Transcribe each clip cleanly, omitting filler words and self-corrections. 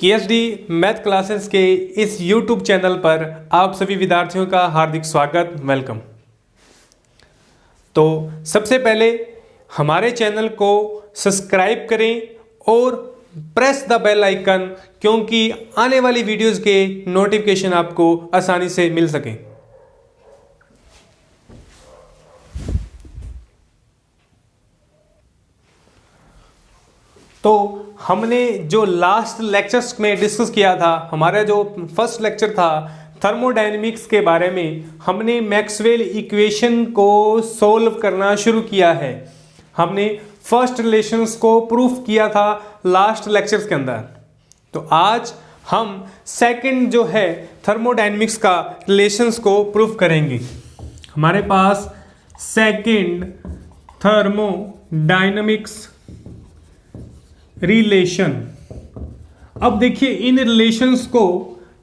KSD math classes के इस YouTube channel पर आप सभी विद्यार्थियों का हार्दिक स्वागत, वेलकम। तो सबसे पहले हमारे चैनल को सब्सक्राइब करें और प्रेस द बेल आइकन, क्योंकि आने वाली वीडियोस के नोटिफिकेशन आपको आसानी से मिल सकें। तो हमने जो लास्ट लेक्चर्स में डिस्कस किया था, हमारा जो फर्स्ट लेक्चर था थर्मोडायनेमिक्स के बारे में, हमने मैक्सवेल इक्वेशन को सॉल्व करना शुरू किया है। हमने फर्स्ट रिलेशंस को प्रूफ किया था लास्ट लेक्चर्स के अंदर। तो आज हम सेकंड जो है थर्मोडायनेमिक्स का रिलेशंस को प्रूफ करेंगे। हमारे पास सेकंड थर्मोडायनेमिक्स रिलेशन। अब देखिए, इन रिलेशंस को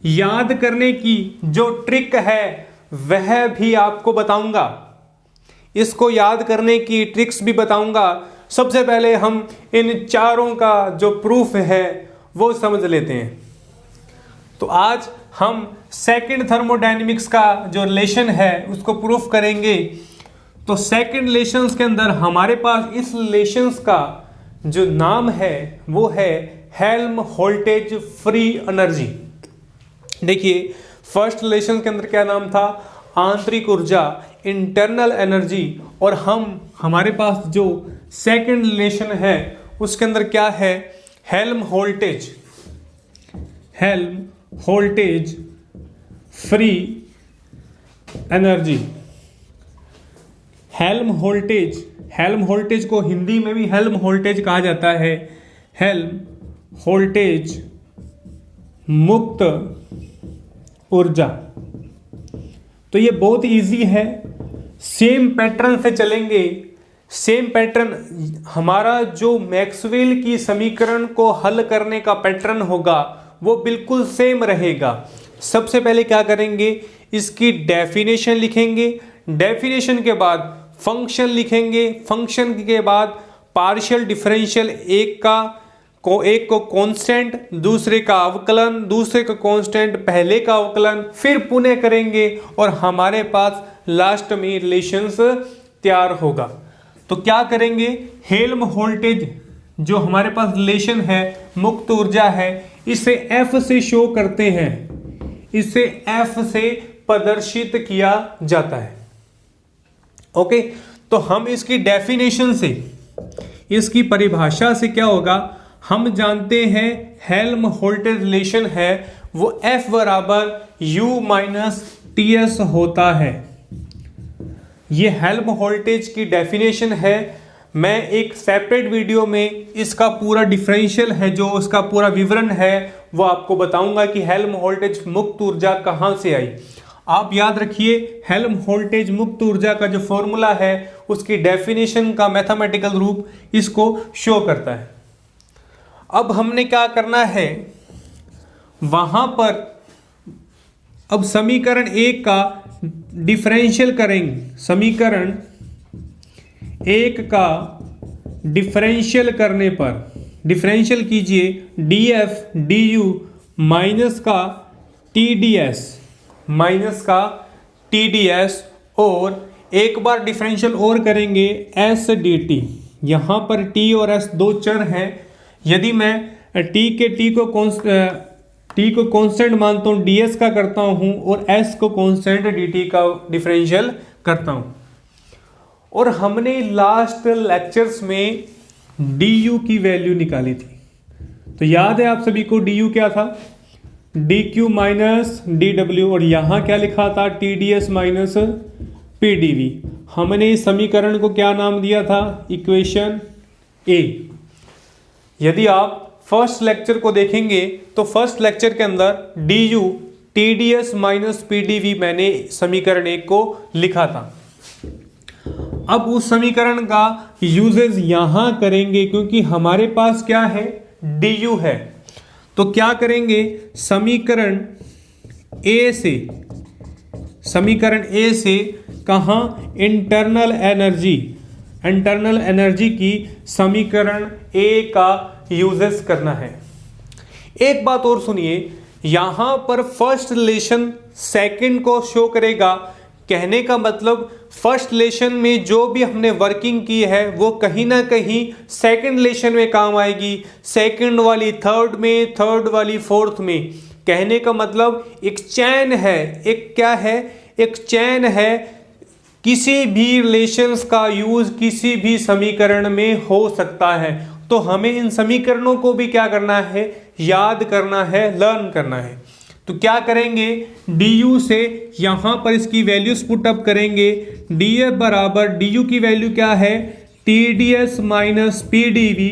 याद करने की जो ट्रिक है वह भी आपको बताऊंगा, इसको याद करने की ट्रिक्स भी बताऊंगा। सबसे पहले हम इन चारों का जो प्रूफ है वो समझ लेते हैं। तो आज हम सेकंड थर्मोडायनेमिक्स का जो रिलेशन है उसको प्रूफ करेंगे। तो सेकंड रिलेशंस के अंदर हमारे पास इस रिलेशंस का जो नाम है वो है हेल्महोल्ट्ज़ फ्री एनर्जी। देखिए, फर्स्ट रिलेशन के अंदर क्या नाम था? आंतरिक ऊर्जा, इंटरनल एनर्जी। और हमारे पास जो सेकंड रिलेशन है उसके अंदर क्या है? Helmholtz free energy. हेल्महोल्ट्ज़ को हिंदी में भी हेल्महोल्ट्ज़ कहा जाता है। हेल्महोल्ट्ज़ मुक्त ऊर्जा। तो ये बहुत इजी है, सेम पैटर्न से चलेंगे। सेम पैटर्न, हमारा जो मैक्सवेल की समीकरण को हल करने का पैटर्न होगा वो बिल्कुल सेम रहेगा। सबसे पहले क्या करेंगे? इसकी डेफिनेशन लिखेंगे। डेफिनेशन के बाद फंक्शन लिखेंगे। फंक्शन के बाद पार्शियल डिफरेंशियल, एक को कांस्टेंट, दूसरे का अवकलन, दूसरे का कांस्टेंट, पहले का अवकलन, फिर पुनः करेंगे और हमारे पास लास्ट में रिलेशंस तैयार होगा। तो क्या करेंगे? हेल्महोल्ट्ज़ जो हमारे पास रिलेशन है, मुक्त ऊर्जा है, इसे F से शो करते हैं। इसे F से प्रदर्शित किया जाता है। ओके, तो हम इसकी डेफिनेशन से, इसकी परिभाषा से क्या होगा? हम जानते हैं हेल्महोल्ट्ज़ रिलेशन है वो F बराबर U माइनस TS होता है। ये हेल्महोल्ट्ज़ की डेफिनेशन है। मैं एक सेपरेट वीडियो में इसका पूरा डिफरेंशियल है, जो उसका पूरा विवरण है, वो आपको बताऊंगा कि हेल्महोल्ट्ज़ मुक्त ऊर्जा कहाँ से आई। आप याद रखिए, हेल्महोल्ट्ज़ मुक्त ऊर्जा का जो फॉर्मूला है उसकी डेफिनेशन का मैथमेटिकल रूप इसको शो करता है। अब हमने क्या करना है, वहां पर अब समीकरण एक का डिफरेंशियल करेंगे। समीकरण एक का डिफरेंशियल करने पर, डिफरेंशियल कीजिए df du माइनस का TdS और एक बार डिफरेंशियल और करेंगे s dt। यहाँ पर t और s दो चर हैं। यदि मैं t को कांस्टेंट मानता हूँ, ds का करता हूँ, और s को कांस्टेंट dt का डिफरेंशियल करता हूँ। और हमने लास्ट लेक्चर्स में du की वैल्यू निकाली थी। तो याद है आप सभी को du क्या था? dq minus dw। और यहाँ क्या लिखा था? tds minus pdv। हमने इस समीकरण को क्या नाम दिया था? इक्वेशन ए। यदि आप फर्स्ट लेक्चर को देखेंगे तो फर्स्ट लेक्चर के अंदर du tds माइनस pdv मैंने समीकरण एक को लिखा था। अब उस समीकरण का यूजेस यहां करेंगे, क्योंकि हमारे पास क्या है? du है। तो क्या करेंगे? समीकरण ए से कहां? इंटरनल एनर्जी की समीकरण ए का यूजेस करना है। एक बात और सुनिए, यहां पर फर्स्ट रिलेशन सेकंड को शो करेगा। कहने का मतलब फर्स्ट रिलेशन में जो भी हमने वर्किंग की है वो कहीं ना कहीं सेकंड रिलेशन में काम आएगी, सेकंड वाली थर्ड में, थर्ड वाली फोर्थ में। कहने का मतलब एक चैन है, एक क्या है, एक चैन है। किसी भी रिलेशंस का यूज किसी भी समीकरण में हो सकता है। तो हमें इन समीकरणों को भी क्या करना है, याद करना है, लर्न करना है। तो क्या करेंगे, du से यहां पर इसकी वैल्यूज पुटअप करेंगे। df बराबर du की वैल्यू क्या है, tds minus pdv,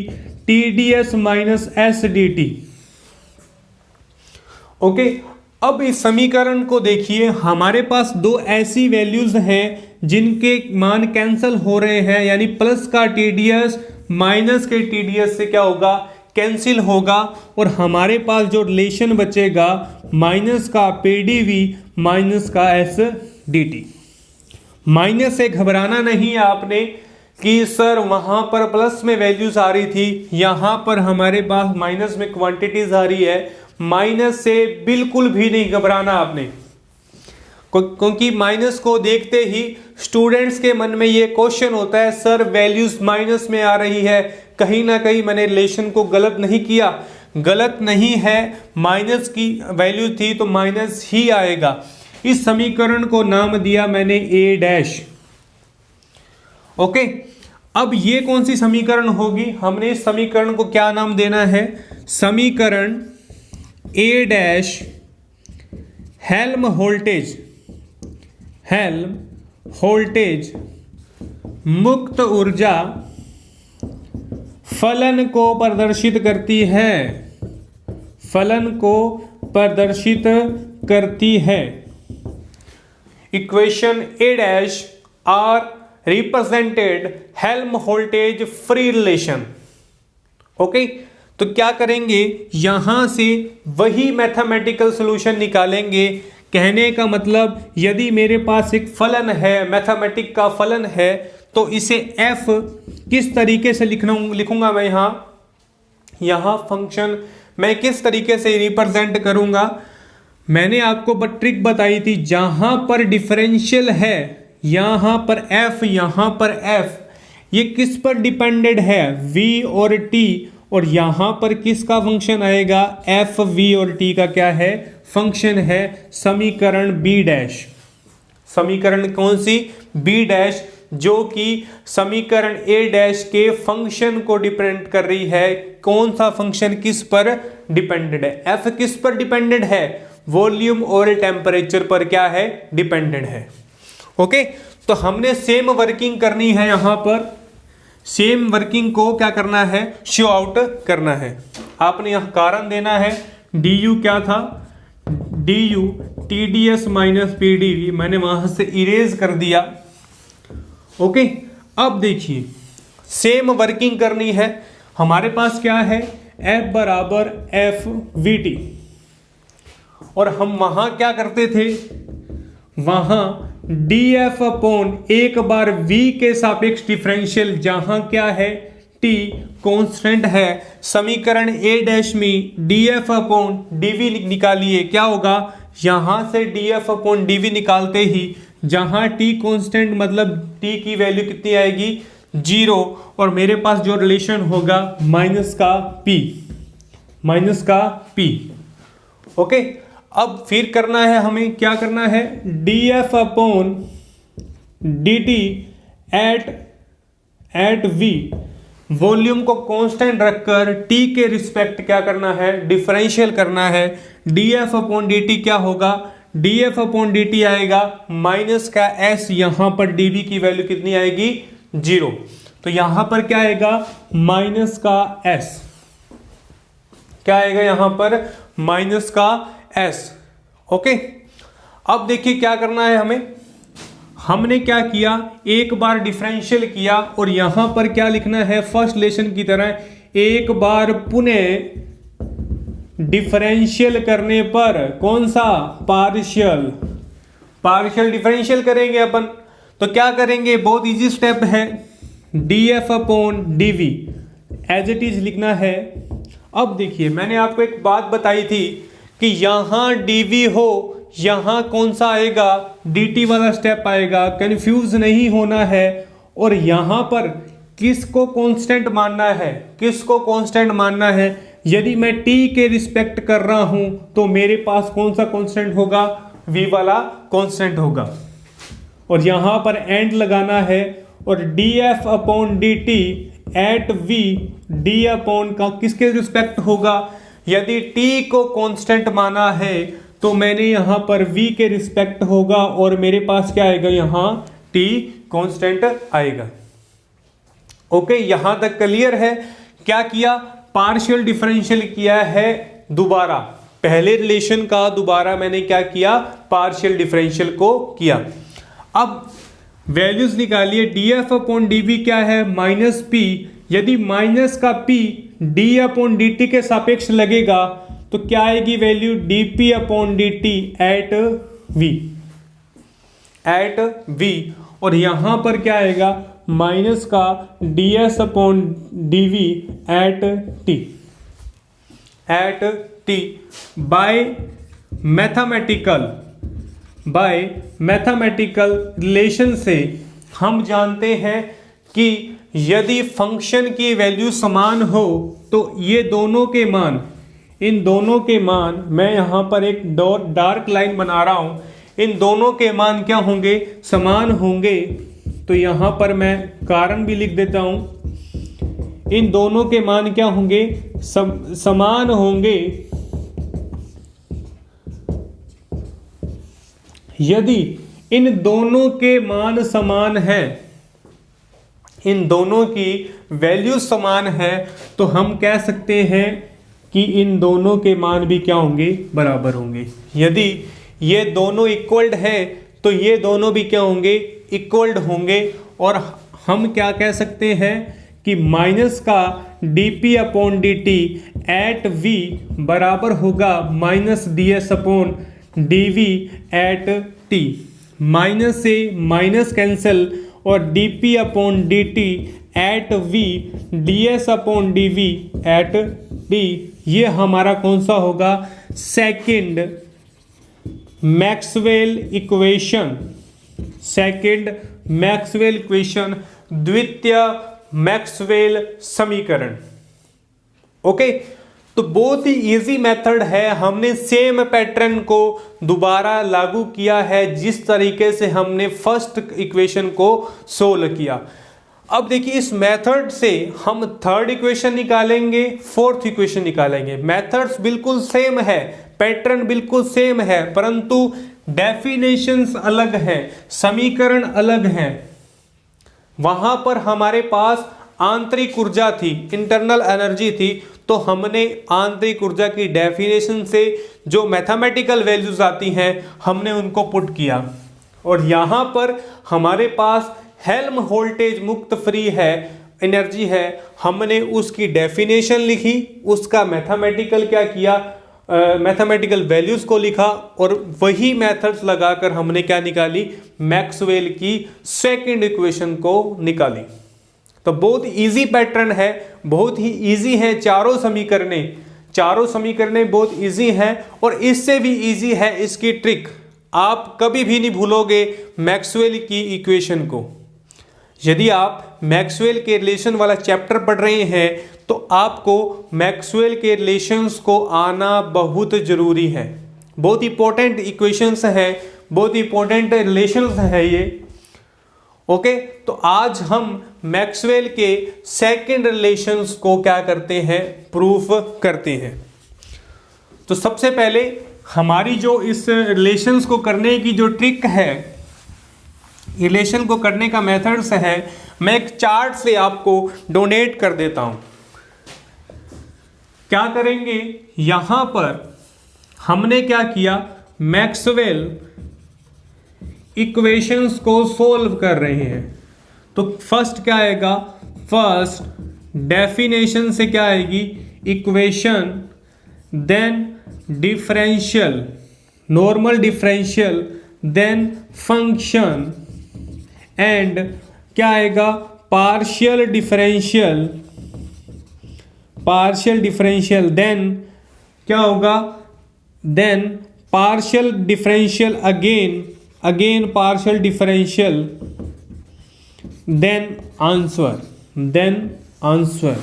tds minus sdt। Okay, अब इस समीकरण को देखिए, हमारे पास दो ऐसी वैल्यूज हैं जिनके मान कैंसल हो रहे हैं, यानी प्लस का टीडीएस माइनस के टीडीएस से क्या होगा, कैंसिल होगा। और हमारे पास जो रिलेशन बचेगा माइनस का पीडीवी माइनस का एसडीटी। माइनस से घबराना नहीं है आपने कि सर वहां पर प्लस में वैल्यूज आ रही थी, यहां पर हमारे पास माइनस में क्वांटिटीज आ रही है। माइनस से बिल्कुल भी नहीं घबराना आपने, क्योंकि माइनस को देखते ही स्टूडेंट्स के मन में ये क्वेश्चन होता है, सर वैल्यूज माइनस में आ रही है, कहीं ना कहीं मैंने रिलेशन को गलत नहीं किया। गलत नहीं है, माइनस की वैल्यू थी तो माइनस ही आएगा। इस समीकरण को नाम दिया मैंने ए डैश। ओके, अब ये कौन सी समीकरण होगी, हमने इस समीकरण को क्या नाम देना है, समीकरण ए डैश हेल्महोल्ट्ज़ मुक्त ऊर्जा फलन को प्रदर्शित करती है, फलन को प्रदर्शित करती है। Equation A dash are represented Helmholtz free relation. Okay, तो क्या करेंगे, यहां से वही मैथमेटिकल सॉल्यूशन निकालेंगे। कहने का मतलब यदि मेरे पास एक फलन है, मैथमेटिक का फलन है, तो इसे f किस तरीके से लिखूंगा मैं, यहां फंक्शन मैं किस तरीके से रिप्रेजेंट करूंगा। मैंने आपको ट्रिक बताई थी, जहां पर डिफरेंशियल है यहां पर f, यहां पर f ये किस पर डिपेंडेड है, v और t, और यहां पर किसका फंक्शन आएगा, f, v और t का क्या है, फंक्शन है। समीकरण b डैश, समीकरण कौन सी, b डैश, जो कि समीकरण a डैश के फंक्शन को डिपेंड कर रही है। कौन सा फंक्शन किस पर डिपेंडेड है, f किस पर डिपेंडेड है, वॉल्यूम और टेम्परेचर पर क्या है, डिपेंडेड है। ओके, तो हमने सेम वर्किंग करनी है, यहां पर सेम वर्किंग को क्या करना है, शो आउट करना है। आपने यहां कारण देना है, du क्या था, du TDS माइनस PDV, मैंने वहां से इरेज कर दिया। ओके, अब देखिए सेम वर्किंग करनी है। हमारे पास क्या है, F बराबर FVT, और हम वहां क्या करते थे, वहां df अपॉन एक बार v के सापेक्ष डिफरेंशियल, जहां क्या है, t कांस्टेंट है। समीकरण a डैश में df अपॉन dv निकालिए, क्या होगा, यहां से df अपॉन dv निकालते ही जहां t कांस्टेंट मतलब t की वैल्यू कितनी आएगी, 0, और मेरे पास जो रिलेशन होगा माइनस का p, माइनस का p। ओके, अब फिर करना है, हमें क्या करना है, df upon dt at v, volume को कांस्टेंट रखकर t के रिस्पेक्ट क्या करना है, डिफरेंशियल करना है। df अपॉन dt क्या होगा, df अपॉन dt आएगा माइनस का s, यहां पर dv की वैल्यू कितनी आएगी, 0, तो यहां पर क्या आएगा, माइनस का s, क्या आएगा यहां पर, माइनस का s। ओके, अब देखिए क्या करना है हमें, हमने क्या किया, एक बार डिफरेंशियल किया और यहां पर क्या लिखना है, फर्स्ट रिलेशन की तरह एक बार पुनः डिफरेंशियल करने पर कौन सा, पार्शियल, पार्शियल डिफरेंशियल करेंगे अपन। तो क्या करेंगे, बहुत इजी स्टेप है, df upon dv as it is लिखना है। अब देखिए मैंने आपको एक बात बताई थी कि यहाँ dv हो, यहाँ कौन सा आएगा, dt वाला स्टेप आएगा, कंफ्यूज नहीं होना है। और यहाँ पर किसको कांस्टेंट मानना है, किसको कांस्टेंट मानना है, यदि मैं t के रिस्पेक्ट कर रहा हूं तो मेरे पास कौन सा कांस्टेंट होगा, v वाला कांस्टेंट होगा। और यहां पर एंड लगाना है और df upon dt at v d upon का किसके रिस्पेक्ट होगा, यदि t को कांस्टेंट माना है तो मैंने यहां पर v के रिस्पेक्ट होगा और मेरे पास क्या आएगा, यहां t कांस्टेंट आएगा। ओके, यहां तक क्लियर है। क्या किया, पार्शियल डिफरेंशियल किया है दोबारा, पहले रिलेशन का दोबारा मैंने क्या किया, पार्शियल डिफरेंशियल को किया। अब वैल्यूज निकालिए, df अपॉन dv क्या है, माइनस p। यदि माइनस का p d अपॉन dt के सापेक्ष लगेगा तो क्या आएगी value, dp upon dt at v। और यहां पर क्या आएगा, माइनस का ds upon dv at t by mathematical relation से हम जानते हैं कि यदि फंक्शन की वैल्यू समान हो तो ये दोनों के मान, इन दोनों के मान, मैं यहां पर एक डार्क लाइन बना रहा हूं, इन दोनों के मान क्या होंगे, समान होंगे। तो यहां पर मैं कारण भी लिख देता हूं, इन दोनों के मान क्या होंगे, समान होंगे यदि इन दोनों के मान समान है, इन दोनों की वैल्यू समान है, तो हम कह सकते हैं कि इन दोनों के मान भी क्या होंगे, बराबर होंगे। यदि ये दोनों इक्वल्ड है तो ये दोनों भी क्या होंगे, इक्वल्ड होंगे। और हम क्या कह सकते हैं कि माइनस का dp upon dt at v बराबर होगा minus ds upon dv at t। Minus से माइनस कैंसिल और dp upon dt at v ds upon dv at t, ये हमारा कौन सा होगा, second Maxwell equation, second Maxwell equation, द्वितीय मैक्सवेल समीकरण। ओके, तो बहुत ही इजी मेथड है, हमने सेम पैटर्न को दोबारा लागू किया है जिस तरीके से हमने फर्स्ट इक्वेशन को सोल्व किया। अब देखिए इस मेथड से हम थर्ड इक्वेशन निकालेंगे, फोर्थ इक्वेशन निकालेंगे। मेथड्स बिल्कुल सेम है, पैटर्न बिल्कुल सेम है, परंतु डेफिनेशंस अलग हैं, समीकरण अलग हैं। वहां पर हमारे पास आंतरिक ऊर्जा थी, इंटरनल एनर्जी थी, तो हमने आंतरिक ऊर्जा की डेफिनेशन से जो मैथमेटिकल वैल्यूज आती हैं हमने उनको पुट किया। और यहां पर हमारे पास हेल्म वोल्टेज मुक्त फ्री है, एनर्जी है, हमने उसकी डेफिनेशन लिखी, उसका मैथमेटिकल क्या किया, मैथमेटिकल वैल्यूज को लिखा और वही मेथड्स लगाकर हमने क्या निकाली, मैक्सवेल की सेकंड इक्वेशन को निकाली। तो बहुत इजी पैटर्न है, बहुत ही इजी है, चारों समीकरणें बहुत इजी हैं। और इससे भी इजी है इसकी ट्रिक, आप कभी भी नहीं भूलोगे मैक्सवेल की इक्वेशन को। यदि आप मैक्सवेल के रिलेशन वाला चैप्टर पढ़ रहे हैं तो आपको मैक्सवेल के रिलेशंस को आना बहुत जरूरी है। बहुत इंपॉर्टेंट इक्वेशंस हैं, बहुत इंपॉर्टेंट रिलेशंस है ये। ओके, तो आज हम मैक्सवेल के सेकंड रिलेशंस को क्या करते हैं, प्रूफ करते हैं। तो सबसे पहले हमारी जो इस रिलेशंस को करने की जो ट्रिक है, रिलेशन को करने का मेथड्स है, मैं एक चार्ट से आपको डोनेट कर देता हूं। क्या करेंगे, यहां पर हमने क्या किया, मैक्सवेल इक्वेशंस को सोल्व कर रहे हैं। तो फर्स्ट क्या आएगा, फर्स्ट डेफिनेशन से क्या आएगी, equation, then differential, normal differential, then function and क्या आएगा, partial differential, partial differential, then क्या होगा, then partial differential again partial differential, then answer.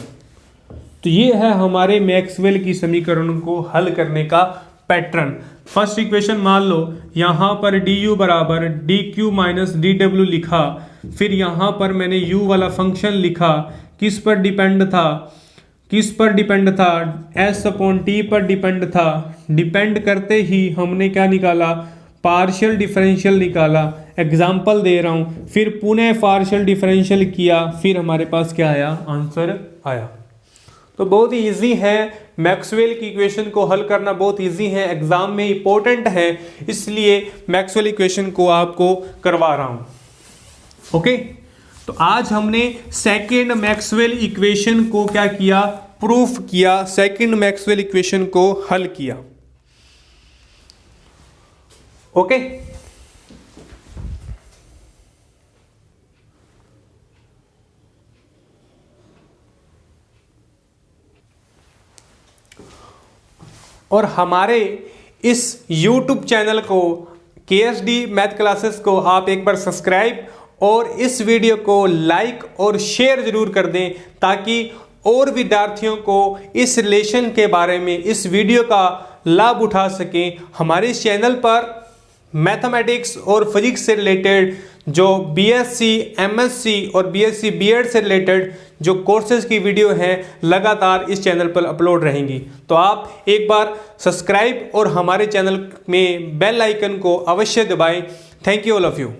तो ये है हमारे मैक्सवेल की समीकरणों को हल करने का पैटर्न। फर्स्ट इक्वेशन मान लो, यहां पर du बराबर dq माइनस dw लिखा, फिर यहां पर मैंने u वाला फंक्शन लिखा, किस पर डिपेंड था, s अपॉन t पर डिपेंड था। डिपेंड करते ही हमने क्या निकाला, पार्शियल डिफरेंशियल निकाला। एग्जाम्पल दे रहा हूं, फिर पुनः पार्शियल डिफरेंशियल किया, फिर हमारे पास क्या आया, आंसर आया। तो बहुत ही ईजी है, मैक्सवेल की इक्वेशन को हल करना बहुत ईजी है, एग्जाम में इंपॉर्टेंट है, इसलिए मैक्सवेल इक्वेशन को आपको करवा रहा हूं। ओके, तो आज हमने सेकेंड मैक्सवेल इक्वेशन को क्या किया, प्रूफ किया, सेकेंड मैक्सवेल इक्वेशन को हल किया। ओके, और हमारे इस YouTube चैनल को KSD मैथ क्लासेस को आप एक बार सब्सक्राइब और इस वीडियो को लाइक और शेयर जरूर कर दें, ताकि और विद्यार्थियों को इस रिलेशन के बारे में इस वीडियो का लाभ उठा सकें। हमारे इस चैनल पर मैथमेटिक्स और फिजिक्स से रिलेटेड जो BSc, MSc और BSc B.Ed से रिलेटेड जो कोर्सेज की वीडियो हैं लगातार इस चैनल पर अपलोड रहेंगी। तो आप एक बार सब्सक्राइब और हमारे चैनल में बेल आइकन को अवश्य दबाएं। Thank you all of you.